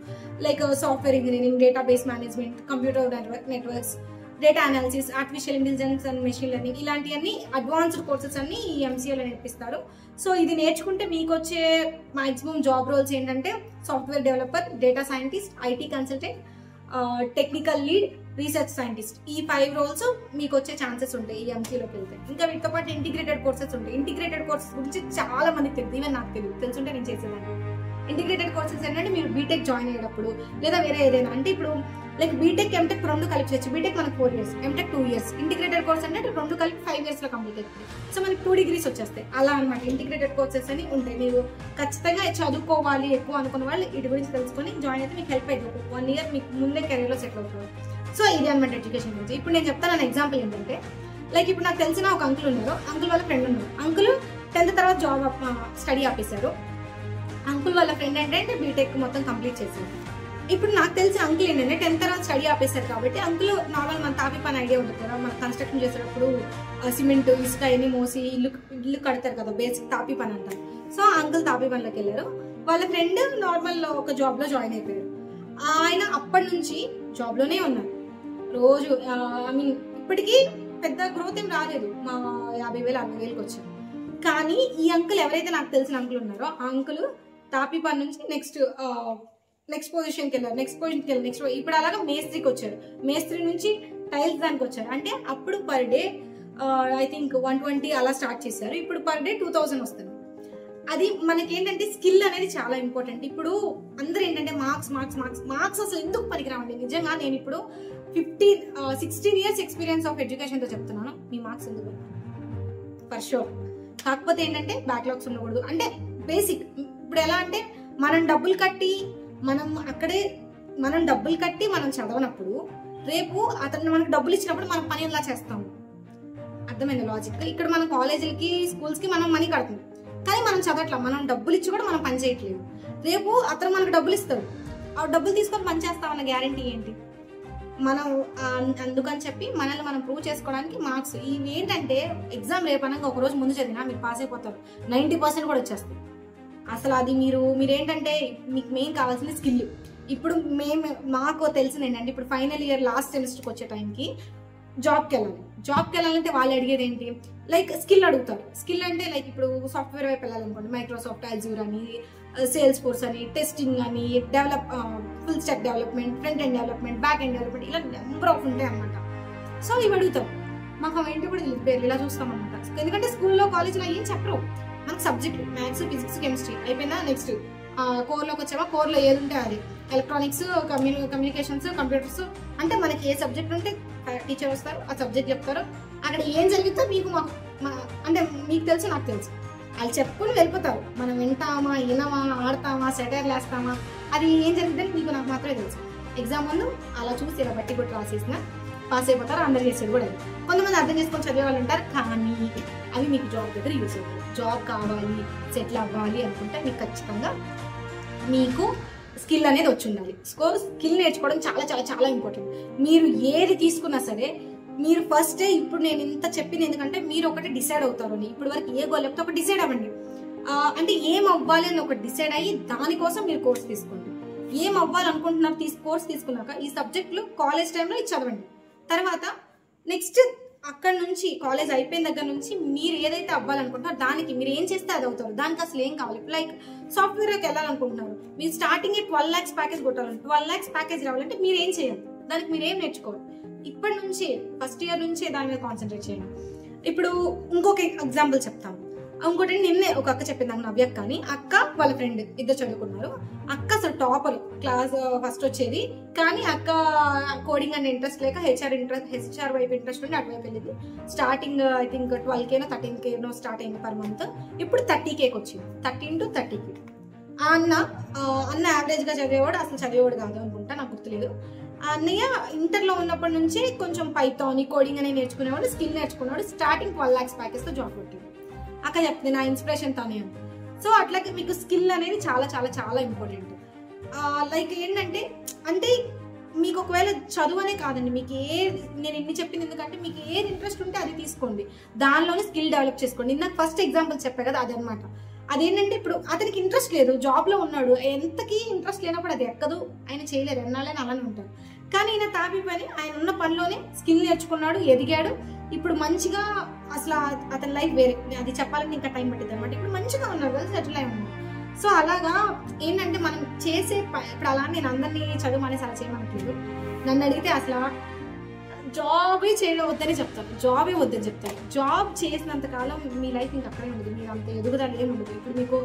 Like software engineering, database management, computer networks, data analysis, artificial intelligence and machine learning, ఇలాంటివన్నీ అడ్వాన్స్డ్ కోర్సెస్ అన్ని ఈ ఎంసీఏలో నేర్పిస్తారు. సో ఇది నేర్చుకుంటే మీకు వచ్చే మాక్సిమం జాబ్ రోల్స్ ఏంటంటే software developer, data scientist, IT consultant, technical lead, research scientist. ఈ 5 roles మీకు వచ్చే ఛాన్సెస్ ఉంటాయి ఈ ఎంసీఏలోకి వెళ్తే. ఇంకా వీటితో పాటు ఇంటిగ్రేటెడ్ కోర్సెస్ ఉంటాయి. ఇంటిగ్రేటెడ్ కోర్సెస్ గురించి చాలా మందికి తెలియదు, ఈవెన్ నాకు తెలియదు, తెలుసుంటే నేను చేసేదాన్ని. ఇంటిగ్రేటెడ్ కోర్సెస్ ఏంటంటే మీరు బీటెక్ జాయిన్ అయ్యేటప్పుడు లేదా వేరే ఏదైనా అంటే ఇప్పుడు లైక్ బీటెక్ ఎంటెక్ రెండు కలిపి చేయొచ్చు. బీటెక్ మనకు 4 years, MTech 2 years, integrated course అంటే రెండు కలిపి 5 years లో కంప్లీట్ అవుతుంది. సో మనకి 2 degrees వచ్చేస్తాయి. అలా అనమాట ఇంటిగ్రేటెడ్ కోర్సెస్ అని ఉంటాయి. మీరు ఖచ్చితంగా చదువుకోవాలి ఎక్కువ అనుకున్న వాళ్ళు వీటి గురించి తెలుసుకొని జాయిన్ అయితే మీకు హెల్ప్ అవుతుంది. 1 year మీకు ముందే కెరీర్లో సెటిల్ అవుతారు. సో ఇది అనమాట ఎడ్యుకేషన్ గురించి. ఇప్పుడు నేను చెప్తాను ఎగ్జాంపుల్ ఏంటంటే లైక్ ఇప్పుడు నాకు తెలిసిన ఒక అంకుల్ ఉన్నారు. అంకుల్ వాళ్ళ ఫ్రెండ్ ఉన్నారు. అంకుల్ 10th తర్వాత జాబ్ స్టడీ ఆపేశారు. అంకుల్ వాళ్ళ ఫ్రెండ్ ఏంటంటే బీటెక్ మొత్తం కంప్లీట్ చేశారు. ఇప్పుడు నాకు తెలిసిన అంకుల్ ఏంటంటే 10th తర్వాత స్టడీ ఆపేశారు కాబట్టి అంకుల్ నార్మల్ మన తాపి పని ఐడియా ఉంటుంది కదా, మన కన్స్ట్రక్షన్ చేసేటప్పుడు సిమెంట్ ఇసుక ఎన్ని మోసి ఇల్లు కడతారు కదా, బేసిక్ తాపి పని అంటారు. సో అంకుల్ తాపి పనిలోకి వెళ్ళారు. వాళ్ళ ఫ్రెండ్ నార్మల్ ఒక జాబ్ లో జాయిన్ అయిపోయారు. ఆయన అప్పటి నుంచి జాబ్ లోనే ఉన్నారు. రోజు ఐ మీన్ ఇప్పటికీ పెద్ద గ్రోత్ ఏం రాలేదు, మా 50,000 60,000కి వచ్చారు. కానీ ఈ అంకుల్ ఎవరైతే నాకు తెలిసిన అంకుల్ ఉన్నారో ఆ అంకుల్ తాపి పని నుంచి నెక్స్ట్ పొజిషన్కి వెళ్ళారు. నెక్స్ట్ ఇప్పుడు అలాగా మేస్త్రికి వచ్చారు. మేస్త్రి నుంచి టైల్స్ దానికి వచ్చారు. అంటే అప్పుడు పర్ డే ఐ థింక్ 120 అలా స్టార్ట్ చేశారు. ఇప్పుడు పర్ డే 2000 వస్తుంది. అది మనకి ఏంటంటే స్కిల్ అనేది చాలా ఇంపార్టెంట్. ఇప్పుడు అందరూ ఏంటంటే మార్క్స్ అసలు ఎందుకు పనికిరావండి. నిజంగా నేను ఇప్పుడు 16 years ఎక్స్పీరియన్స్ ఆఫ్ ఎడ్యుకేషన్ తో చెప్తున్నాను. మీ మార్క్స్ ఎందుకు ఫర్ షూర్. కాకపోతే ఏంటంటే బ్యాక్లాగ్స్ ఉండకూడదు. అంటే బేసిక్ ఇప్పుడు ఎలా అంటే మనం డబ్బులు కట్టి మనం చదవనప్పుడు రేపు అతను మనకు డబ్బులు ఇచ్చినప్పుడు మనం పని ఎలా చేస్తాము, అర్థమైంది లాజిక్. ఇక్కడ మన కాలేజీలకి స్కూల్స్ కి మనం మనీ కడుతున్నాం కానీ మనం చదవట్లా. మనం డబ్బులు ఇచ్చి కూడా మనం పని చేయట్లేదు. రేపు అతను మనకు డబ్బులు ఇస్తాడు, ఆ డబ్బులు తీసుకొని పని చేస్తామన్న గ్యారంటీ ఏంటి? మనం అందుకని చెప్పి మనల్ని మనం ప్రూవ్ చేసుకోవడానికి మార్క్స్ ఇవి ఏంటంటే ఎగ్జామ్ రేపనంగా ఒక రోజు ముందు చదివినా మీరు పాస్ అయిపోతారు. 90% కూడా వచ్చేస్తాయి. అసలు అది మీరేంటంటే మీకు మెయిన్ కావాల్సిన స్కిల్. ఇప్పుడు మాకు తెలిసింది ఏంటంటే ఇప్పుడు ఫైనల్ ఇయర్ లాస్ట్ సెమిస్టర్కి వచ్చే టైంకి జాబ్కి వెళ్ళాలంటే వాళ్ళు అడిగేది ఏంటి, లైక్ స్కిల్ అడుగుతారు. స్కిల్ అంటే లైక్ ఇప్పుడు సాఫ్ట్వేర్ వైపు వెళ్ళాలనుకోండి, మైక్రోసాఫ్ట్, అజూర్ అని, సేల్స్ ఫోర్స్ అని, టెస్టింగ్ అని, full stack development, front end development, back end development, ఇలా నెంబర్ ఆఫ్ ఉంటాయి అనమాట. సో ఇవి అడుగుతాం. మాకు ఏంటి కూడా పేర్లు ఇలా చూస్తాం అనమాట. ఎందుకంటే స్కూల్లో కాలేజ్లో ఏం చెప్పరు. మనకు సబ్జెక్ట్ మ్యాథ్స్, ఫిజిక్స్, కెమిస్ట్రీ అయిపోయిందా, నెక్స్ట్ కోర్లోకి వచ్చామా, కోర్లో ఏది ఉంటే అది, ఎలక్ట్రానిక్స్, కమ్యూనికేషన్స్, కంప్యూటర్స్, అంటే మనకి ఏ సబ్జెక్ట్ ఉంటే టీచర్ వస్తారు, ఆ సబ్జెక్ట్ చెప్తారు. అక్కడ ఏం జరిగితే మీకు అంటే మీకు తెలుసు, నాకు తెలుసు, వాళ్ళు చెప్పుకుని వెళ్ళిపోతారు. మనం వింటామా, వినమా, ఆడతామా, సెటైర్లు వేస్తామా, అది ఏం జరిగిందని మీకు నాకు మాత్రమే తెలుసు. ఎగ్జామ్ ముందు అలా చూసి ఇలా బట్టి కొట్టి రాసేసిన పాస్ అయిపోతారు. అందరు చేసేది కూడా అది. కొంతమంది అర్థం చేసుకొని చదివే వాళ్ళు ఉంటారు, కానీ అవి మీకు జాబ్ దగ్గర యూజ్ అవుతాయి. జాబ్ కావాలి, సెటిల్ అవ్వాలి అనుకుంటే మీకు ఖచ్చితంగా మీకు స్కిల్ అనేది వచ్చి ఉండాలి. స్కిల్ నేర్చుకోవడం చాలా చాలా చాలా ఇంపార్టెంట్. మీరు ఏది తీసుకున్నా సరే మీరు ఫస్ట్ ఇప్పుడు నేను ఇంత చెప్పింది ఎందుకంటే మీరు ఒకటి డిసైడ్ అవుతారు అని. ఇప్పుడు వరకు ఏ గోల్ చెప్తే ఒకటి డిసైడ్ అవ్వండి. అంటే ఏం అవ్వాలి అని ఒకటి డిసైడ్ అయ్యి దానికోసం మీరు కోర్స్ తీసుకోండి. ఏం అవ్వాలనుకుంటున్నారు కోర్స్ తీసుకున్నాక ఈ సబ్జెక్టులు కాలేజ్ టైంలో ఇది చదవండి. తర్వాత నెక్స్ట్ అక్కడ నుంచి కాలేజ్ అయిపోయిన దగ్గర నుంచి మీరు ఏదైతే అవ్వాలనుకుంటున్నారో దానికి మీరు ఏం చేస్తే అది అవుతారు. దానికి అసలు ఏం కావాలి. లైక్ సాఫ్ట్వేర్కి వెళ్ళాలనుకుంటున్నారు, మీరు స్టార్టింగ్ 12 lakhs ప్యాకేజ్ కొట్టాలంటే 12 lakhs ప్యాకేజ్ రావాలంటే మీరు ఏం చేయాలి, దానికి మీరు ఏం నేర్చుకోవాలి. ఇప్పటి నుంచే ఫస్ట్ ఇయర్ నుంచే దాని మీద కాన్సన్ట్రేట్ చేయండి. ఇప్పుడు ఇంకొక ఎగ్జాంపుల్ చెప్తాను. ఇంకోటి నిన్నే ఒక అక్క చెప్పింది నాకు, నవ్యక్క అని. అక్క వాళ్ళ ఫ్రెండ్ ఇద్దరు చదువుకున్నారు. అక్క అసలు టాపర్, క్లాస్ ఫస్ట్ వచ్చేది. కానీ అక్క కోడింగ్ అనే ఇంట్రెస్ట్ లేక హెచ్ఆర్ వైపు ఇంట్రెస్ట్ ఉండి అటువైపు వెళ్ళింది. Starting I think 12K 13K start అయింది పర్ మంత్. ఇప్పుడు 30K వచ్చింది. 13 to 30K. ఆ అన్న యావరేజ్ గా చదివేవాడు, అసలు చదివేవాడు కాదు అనుకుంటా, నాకు గుర్తులేదు. అన్నయ్య ఇంటర్లో ఉన్నప్పటి నుంచి కొంచెం పైథాన్, కోడింగ్ అనేది నేర్చుకునేవాడు, స్కిల్ నేర్చుకునేవాడు. స్టార్టింగ్ 12 lakhs ప్యాకేజ్ తో జాబ్ కొట్టింది. అక్క చెప్తుంది నా ఇన్స్పిరేషన్ తనే. సో అట్లాగే మీకు స్కిల్ అనేది చాలా చాలా చాలా ఇంపార్టెంట్. లైక్ ఏంటంటే అంటే మీకు ఒకవేళ చదువు అనే కాదండి, మీకు నేను ఎన్ని చెప్పింది ఎందుకంటే మీకు ఏది ఇంట్రెస్ట్ ఉంటే అది తీసుకోండి, దానిలోనే స్కిల్ డెవలప్ చేసుకోండి. నాకు ఫస్ట్ ఎగ్జాంపుల్ చెప్పా కదా, అదనమాట. అదేంటంటే ఇప్పుడు అతనికి ఇంట్రెస్ట్ లేదు, జాబ్లో ఉన్నాడు, ఎంతకీ ఇంట్రెస్ట్ లేనప్పుడు అది ఎక్కదు, ఆయన చేయలేరు, ఎన్నాళ్ళైనా అలానే ఉంటారు. కానీ ఈయన తాపి పని, ఆయన ఉన్న పనిలోనే స్కిల్ నేర్చుకున్నాడు, ఎదిగాడు. ఇప్పుడు మంచిగా అసలు అతని లైఫ్ వేరే, అది చెప్పాలంటే ఇంకా టైం పట్టింది అనమాట. ఇప్పుడు మంచిగా ఉన్నారు కదా, సెటిల్ అయి ఉన్నారు. సో అలాగా ఏంటంటే మనం చేసే ఇప్పుడు అలా నేను అందరినీ చదువు అనేసి అలా చేయమనట్లేదు. నన్ను అడిగితే అసలు జాబే చేయవద్దని చెప్తాను, జాబే వద్దని చెప్తాను. జాబ్ చేసినంత కాలం మీ లైఫ్ ఇంకా అక్కడే ఉండదు, మీరు అంత ఎదుగుదల ఏమి ఉండదు. ఇప్పుడు మీకు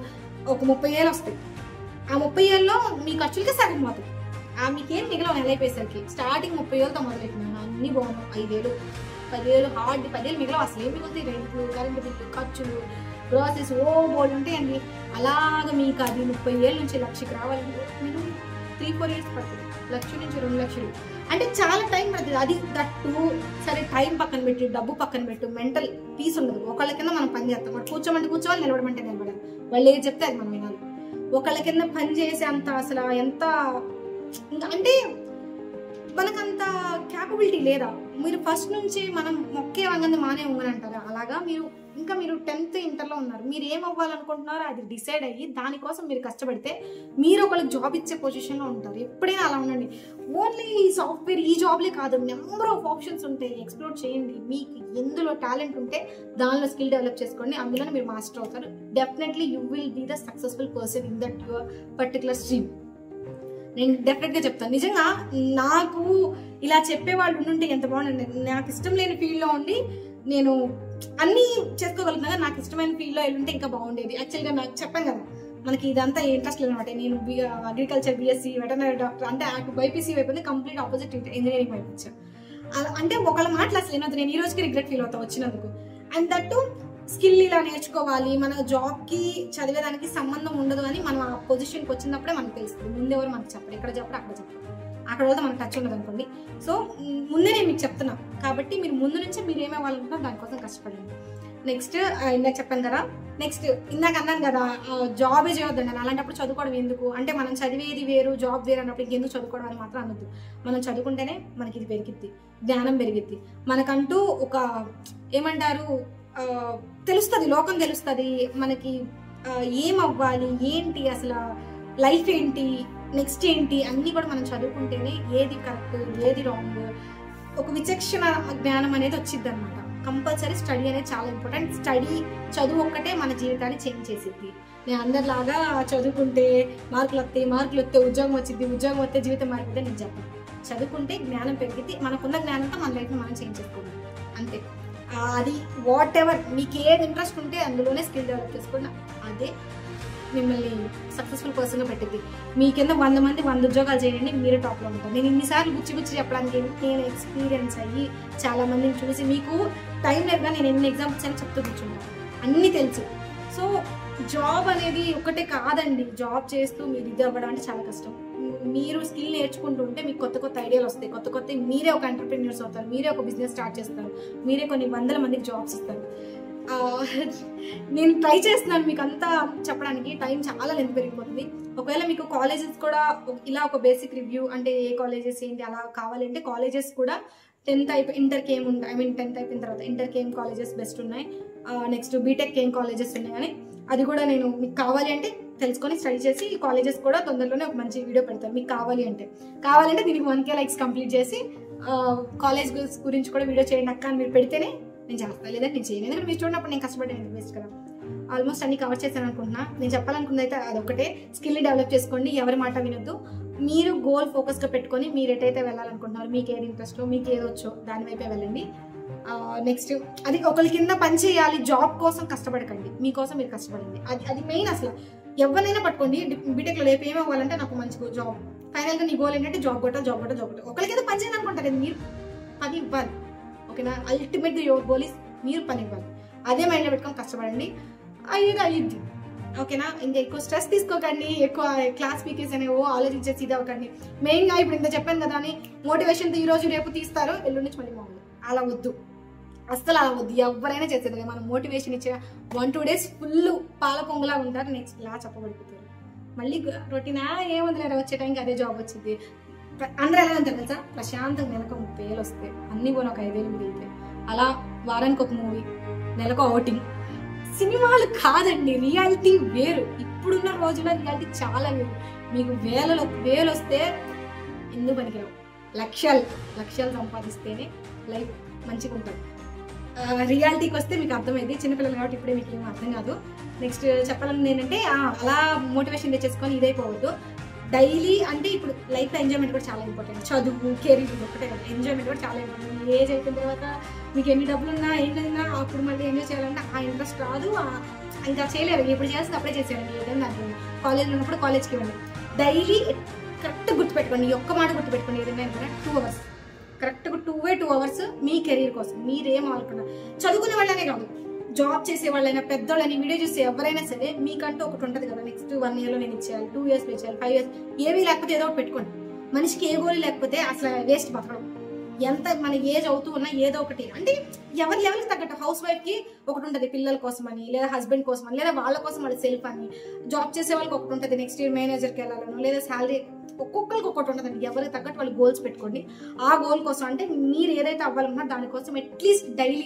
ఒక 30 ఏళ్ళు వస్తాయి, ఆ 30 ఏళ్ళలో మీ ఖర్చులకి సగం పోతుంది. మీకేం మిగిలిన నెల అయిపోయేసరికి స్టార్టింగ్ 30 ఏళ్ళతో మొదలెట్టినాను, అన్ని బాగున్నాను. 5,000 10,000 హార్డ్ 10,000 మిగిలిన అసలు ఏం మిగులుతాయి? రెంట్లు, కరెంటు బిల్లు, ఖర్చులు, గ్రాసెస్ బోర్డు ఉంటాయండి. అలాగా మీకు అది 30 ఏళ్ళ నుంచి లక్షకి రావాలంటే మినిమం 3-4 ఇయర్స్ పడుతుంది. 1,00,000 నుంచి 2 లక్షలు అంటే చాలా టైం పడుతుంది. అది దట్టు సరే టైం పక్కన పెట్టి డబ్బు పక్కన పెట్టు, మెంటల్ పీస్ ఉండదు. ఒకళ్ళ కింద మనం పని చేస్తాం, వాడు కూర్చోమంటే కూర్చోవాలి, నిలబడమంటే నిలబడాలి, వాళ్ళు ఏది చెప్తే అది మనం వినాలి. ఒకళ్ళ కింద పని చేసే అంత అసలు ఎంత అంటే మనకంత క్యాపబిలిటీ లేదా? మీరు ఫస్ట్ నుంచి మనం మొక్కే వంగంది మానే వంగని అంటారా? అలాగా మీరు 10th ఇంటర్లో ఉన్నారు, మీరు ఏం అవ్వాలనుకుంటున్నారో అది డిసైడ్ అయ్యి దానికోసం మీరు కష్టపడితే మీరు ఒకళ్ళకి జాబ్ ఇచ్చే పొజిషన్లో ఉంటారు. ఎప్పుడైనా అలా ఉండండి. ఓన్లీ సాఫ్ట్వేర్ ఈ జాబ్లే కాదు, నెంబర్ ఆఫ్ ఆప్షన్స్ ఉంటాయి, ఎక్స్ప్లోర్ చేయండి. మీకు ఎందులో టాలెంట్ ఉంటే దానిలో స్కిల్ డెవలప్ చేసుకోండి, అందులోనే మీరు మాస్టర్ అవుతారు. Definitely you will be the successful person in that your particular stream. నేను డెఫినెట్గా చెప్తాను. నిజంగా నాకు ఇలా చెప్పేవాళ్ళు ఉండుంటే ఎంత బాగుండండి. నాకు ఇష్టం లేని ఫీల్డ్లో ఉండి నేను అన్నీ చేసుకోగలుగుతున్నా, నాకు ఇష్టమైన ఫీల్డ్లో వెళ్ళుంటే ఇంకా బాగుండేది. యాక్చువల్గా నాకు చెప్పాను కదా, మనకి ఇదంతా ఇంట్రెస్ట్ లేదనమాట. నేను అగ్రికల్చర్ BSc వెటర్నరీ డాక్టర్ అంటే అటు బైపీసీ వైపు కంప్లీట్ ఆపోజిట్ ఇంజనీరింగ్ వైపు వచ్చాను. అంటే ఒకళ్ళ మాటలు అసలు ఏమవుతుంది, నేను ఈ రోజుకి రిగ్రెట్ ఫీల్ అవుతాను వచ్చినందుకు. అండ్ దట్టు స్కిల్ ఇలా నేర్చుకోవాలి, మన జాబ్కి చదివేదానికి సంబంధం ఉండదు అని మనం ఆ పొజిషన్కి వచ్చినప్పుడే మనకు తెలుస్తుంది. ముందెవరు మనకు చెప్పరు, ఇక్కడ చెప్పరు అక్కడ చెప్పరు, అక్కడ వెళ్తే మనకు టచ్ ఉండదు అనుకోండి. సో ముందే నేను మీకు చెప్తున్నా కాబట్టి మీరు ముందు నుంచి మీరు ఏమవ్వాలనుకుంటున్నారో దానికోసం కష్టపడండి. నెక్స్ట్ ఇందాక చెప్పాను కదా, నెక్స్ట్ ఇందాక అన్నాను కదా జాబే చేయొద్దండి. అలాంటప్పుడు చదువుకోవడం ఎందుకు అంటే, మనం చదివేది వేరు జాబ్ వేరు అన్నప్పుడు ఇంకెందుకు చదువుకోవడం అని మాత్రం అనొద్దు. మనం చదువుకుంటేనే మనకి ఇది పెరిగిద్ది, జ్ఞానం పెరిగిద్ది, మనకంటూ ఒక ఏమంటారు తెలుస్తుంది, లోకం తెలుస్తుంది మనకి. ఏం అవ్వాలి, ఏంటి అసలు లైఫ్ ఏంటి, నెక్స్ట్ ఏంటి అన్నీ కూడా మనం చదువుకుంటేనే ఏది కరెక్ట్ ఏది రాంగ్ ఒక విచక్షణ జ్ఞానం అనేది వచ్చిద్ది అనమాట. కంపల్సరీ స్టడీ అనేది చాలా ఇంపార్టెంట్. చదువు ఒక్కటే మన జీవితాన్ని చేంజ్ చేసిద్ది. నేను అందరిలాగా చదువుకుంటే మార్కులు వస్తే ఉద్యోగం వచ్చింది, ఉద్యోగం వస్తే జీవితం మారిపోతే నేను చెప్పాను. చదువుకుంటే జ్ఞానం పెరిగితే మనకున్న జ్ఞానంతో మన లైఫ్ని మనం చేంజ్ చేసుకోవాలి అంతే. అది వాట్ ఎవర్ మీకు ఏది ఇంట్రెస్ట్ ఉంటే అందులోనే స్కిల్ డెవలప్ చేసుకోండి. అదే మిమ్మల్ని సక్సెస్ఫుల్ పర్సన్గా పెట్టింది. మీ కింద 100 మంది 100 ఉద్యోగాలు చేయండి, మీరే టాప్లో ఉంటారు. నేను ఇన్నిసార్లు గుచ్చి చెప్పడానికి నేను ఎక్స్పీరియన్స్ అయ్యి చాలా మందిని చూసి మీకు టైం లేదుగా నేను ఎన్ని ఎగ్జాంపుల్స్ అని చెప్తూ కూర్చుంటాను, అన్నీ తెలుసు. సో జాబ్ అనేది ఒకటే కాదండి, జాబ్ చేస్తూ మీరు ఇది అవ్వడం అంటే చాలా కష్టం. మీరు స్కిల్ నేర్చుకుంటూ ఉంటే మీకు కొత్త ఐడియాలు వస్తాయి, కొత్త మీరే ఒక ఎంటర్ప్రెన్యూర్స్ అవుతారు, మీరే ఒక బిజినెస్ స్టార్ట్ చేస్తారు, మీరే కొన్ని 100 మందికి జాబ్స్ ఇస్తారు. నేను ట్రై చేస్తున్నాను మీకు అంతా చెప్పడానికి, టైం చాలా లెంత్ పెరిగిపోతుంది. ఒకవేళ మీకు కాలేజెస్ కూడా ఇలా ఒక బేసిక్ రివ్యూ అంటే ఏ కాలేజెస్ ఏంటి అలా కావాలంటే కాలేజెస్ కూడా 10th ఇంటర్కి ఏమి ఉంటాయి, 10th అయిపోయిన తర్వాత ఇంటర్కి ఏం కాలేజెస్ బెస్ట్ ఉన్నాయి, నెక్స్ట్ బీటెక్ ఏం కాలేజెస్ ఉన్నాయని అది కూడా నేను మీకు కావాలి అంటే తెలుసుకొని స్టడీ చేసి ఈ కాలేజెస్ కూడా తొందరలోనే ఒక మంచి వీడియో పెడతాను. మీకు కావాలంటే దీనికి 1K లైక్స్ కంప్లీట్ చేసి కాలేజ్ గురించి కూడా వీడియో చేయండి అక్క అని మీరు పెడితేనే నేను చేస్తాను, లేదంటే నేను చేయను. ఎందుకంటే మీరు చూడనప్పుడు నేను కష్టపడేది బెస్ట్ కదా. ఆల్మోస్ట్ అన్ని కవర్ చేశాను అనుకుంటున్నా. నేను చెప్పాలనుకుంది అయితే అదొకటే, స్కిల్ డెవలప్ చేసుకోండి, ఎవరి మాట వినొద్దు. మీరు గోల్ ఫోకస్గా పెట్టుకొని మీరు ఎటైతే వెళ్ళాలనుకుంటున్నారు, మీకు ఏది ఇంట్రెస్టో మీకు ఏది వచ్చో దాని వైపే వెళ్ళండి. నెక్స్ట్ అది ఒకరి కింద పని చేయాలి, జాబ్ కోసం కష్టపడకండి, మీకోసం మీరు కష్టపడండి. అది మెయిన్. అసలు ఎవరినైనా పట్టుకోండి, బీటెక్లో రేపు ఏమి అవ్వాలంటే నాకు మంచి జాబ్, ఫైనల్గా నీ గోల్ ఏంటంటే జాబ్ కొట్టాలి. ఒకరికైతే పని చేయాలి అనుకుంటారు కదా, మీరు పని ఇవ్వాలి. ఓకేనా, అల్టిమేట్ యువర్ గోల్ ఇస్ మీరు పని ఇవ్వాలి. అదే మైండ్లో పెట్టుకొని కష్టపడండి, అయ్యిద్ది. ఓకేనా, ఇంకా ఎక్కువ స్ట్రెస్ తీసుకోకండి, ఎక్కువ క్లాస్ పీకేస్ అనేవో ఆలోచించేసి ఇది అవ్వకండి. మెయిన్గా ఇప్పుడు ఇంత చెప్పాను కదా అని మోటివేషన్తో ఈరోజు రేపు తీస్తారు, ఎల్లుండి నుంచి మళ్ళీ మామూలు అలా వద్దు, అస్సలు అలా వద్దు. ఎవరైనా చేసేది మనం మోటివేషన్ ఇచ్చే 1-2 days ఫుల్ పాల పొంగులా ఉంటారు, నెక్స్ట్ ఇలా చెప్పబడిపోతారు. మళ్ళీ రొటీనా ఏముంది వచ్చే టైంకి అదే జాబ్ వచ్చింది. అందరూ ఎలా అంటారు తెలుసా, ప్రశాంతంగా నెలకు 30,000 వస్తాయి, అన్ని పోనీ ఒక 5,000 మిగిలితే, అలా వారానికి ఒక మూవీ, నెలకు అవుటింగ్. సినిమాలు కాదండి, రియాలిటీ వేరు. ఇప్పుడున్న రోజుల్లో రియాలిటీ చాలా వేరు. మీకు వేలు వస్తే ఎందుకు పనికిరావు, లక్షలు సంపాదిస్తేనే లైఫ్ మంచిగా ఉంటుంది. రియాలిటీకి వస్తే మీకు అర్థమైంది, చిన్నపిల్లలు కాబట్టి ఇప్పుడే మీకు ఏమీ అర్థం కాదు. నెక్స్ట్ చెప్పాలని ఏంటంటే అలా మోటివేషన్ తెచ్చేసుకొని ఇదైపోవద్దు. డైలీ అంటే ఇప్పుడు లైఫ్లో ఎంజాయ్మెంట్ కూడా చాలా ఇంపార్టెంట్. చదువు కెరీర్ ఒకటే కదా, ఎంజాయ్మెంట్ కూడా చాలా ఇంపార్టెంట్. ఏజ్ అయిపోయిన తర్వాత మీకు ఎన్ని డబ్బులు ఉన్నా ఏం లేదన్నా అప్పుడు మళ్ళీ ఎంజాయ్ చేయాలంటే ఆ ఇంట్రెస్ట్ రాదు, ఇంకా చేయలేరు, ఎప్పుడు చేయాల్సింది అప్పుడే చేసేయండి. ఏదైనా దాంట్లో కాలేజ్లో ఉన్నప్పుడు కాలేజ్కి ఇవ్వండి. డైలీ కరెక్ట్ గుర్తుపెట్టుకోండి, ఈ ఒక్క మాట గుర్తుపెట్టుకోండి. ఏదైనా 2 hours కరెక్ట్గా 2 hours మీ కెరీర్ కోసం. మీరేం ఆడుకున్నారు చదువుకునే వాళ్ళనే కాదు, జాబ్ చేసే వాళ్ళైనా పెద్దోళ్ళని వీడియో చూస్తే ఎవరైనా సరే మీకంటూ ఒకటి ఉంటుంది కదా, నెక్స్ట్ 1 yearలో నేను ఇచ్చేయాలి, 2 years ఇచ్చేయాలి, 5 years, ఏమీ లేకపోతే ఏదో ఒకటి పెట్టుకోండి. మనిషికి ఏ గోల్ లేకపోతే అసలు వేస్ట్ బతకడం. ఎంత మన ఏజ్ అవుతూ ఉన్నా ఏదో ఒకటి అంటే ఎవరి లెవెల్కి తగ్గట్టు. హౌస్ వైఫ్కి ఒకటి ఉంటుంది పిల్లల కోసం అని, లేదా హస్బెండ్ కోసం అని, లేదా వాళ్ళ కోసం వాళ్ళ సెల్ఫ్ అని. జాబ్ చేసే వాళ్ళకి ఒకటి ఉంటుంది, నెక్స్ట్ ఇయర్ మేనేజర్కి వెళ్ళాలను, లేదా శాలరీ. ఒక్కొక్కరికి ఒక్కటి ఉంటుందండి. ఎవరికి తగ్గట్టు వాళ్ళు గోల్స్ పెట్టుకోండి. ఆ గోల్ కోసం అంటే మీరు ఏదైతే అవ్వాలన్నా దానికోసం అట్లీస్ట్ డైలీ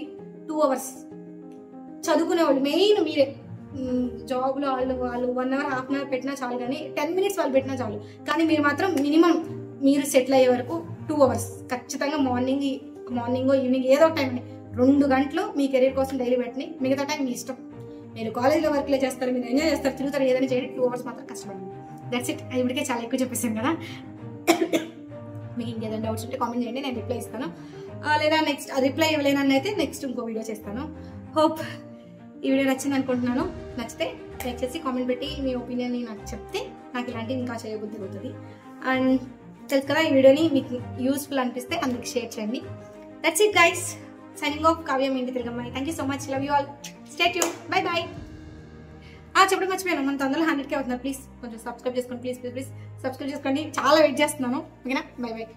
2 hours చదువుకునే వాళ్ళు మెయిన్ మీరే. జాబ్లో వాళ్ళు 1 hour, ½ hour పెట్టినా చాలు, కానీ 10 minutes వాళ్ళు పెట్టినా చాలు. కానీ మీరు మాత్రం మినిమం మీరు సెటిల్ అయ్యే వరకు 2 hours ఖచ్చితంగా మార్నింగ్ ఈవినింగ్ ఏదో టైం అండి 2 గంటలు మీ కెరీర్ కోసం డైలీ పెట్టండి. మిగతా టైం మీ ఇష్టం. మీరు కాలేజ్లో వర్క్లే చేస్తారు, మీరు ఎంజాయ్ చేస్తారు, తిరుగుతారు, ఏదైనా చేయండి. 2 hours మాత్రం కష్టపడండి. That's it. ఇప్పటికే చాలా ఎక్కువ చెప్పేసాను కదా. మీకు ఇంకేదైనా డౌట్స్ ఉంటే కామెంట్ చేయండి, నేను రిప్లై ఇస్తాను. లేదా నెక్స్ట్ రిప్లై ఇవ్వలేనైతే నెక్స్ట్ ఇంకో వీడియో చేస్తాను. హోప్ ఈ వీడియో నచ్చింది అనుకుంటున్నాను. నచ్చితే లైక్ చేసి కామెంట్ పెట్టి మీ ఒపీనియన్ని నాకు చెప్తే నాకు ఇలాంటివి ఇంకా చేయబుద్ధి అవుతుంది. అండ్ తెలుసు కదా, ఈ వీడియోని మీకు యూస్ఫుల్ అనిపిస్తే అందరికి షేర్ చేయండి. That's it guys. Signing off, Kavya మీ ఇంటి తిరగమ్మాయి. Thank you so much. Love you all. Stay tune. Bye bye. చెప్పడం మర్చిపోయాను, మన తొందరలో 100K అవుతున్నారు. ప్లీజ్ కొంచెం సబ్స్క్రైబ్ చేసుకోండి. ప్లీజ్ సబ్స్క్రైబ్ చేసుకోండి. చాలా వెయిట్ చేస్తున్నాను. ఓకేనా? Bye bye.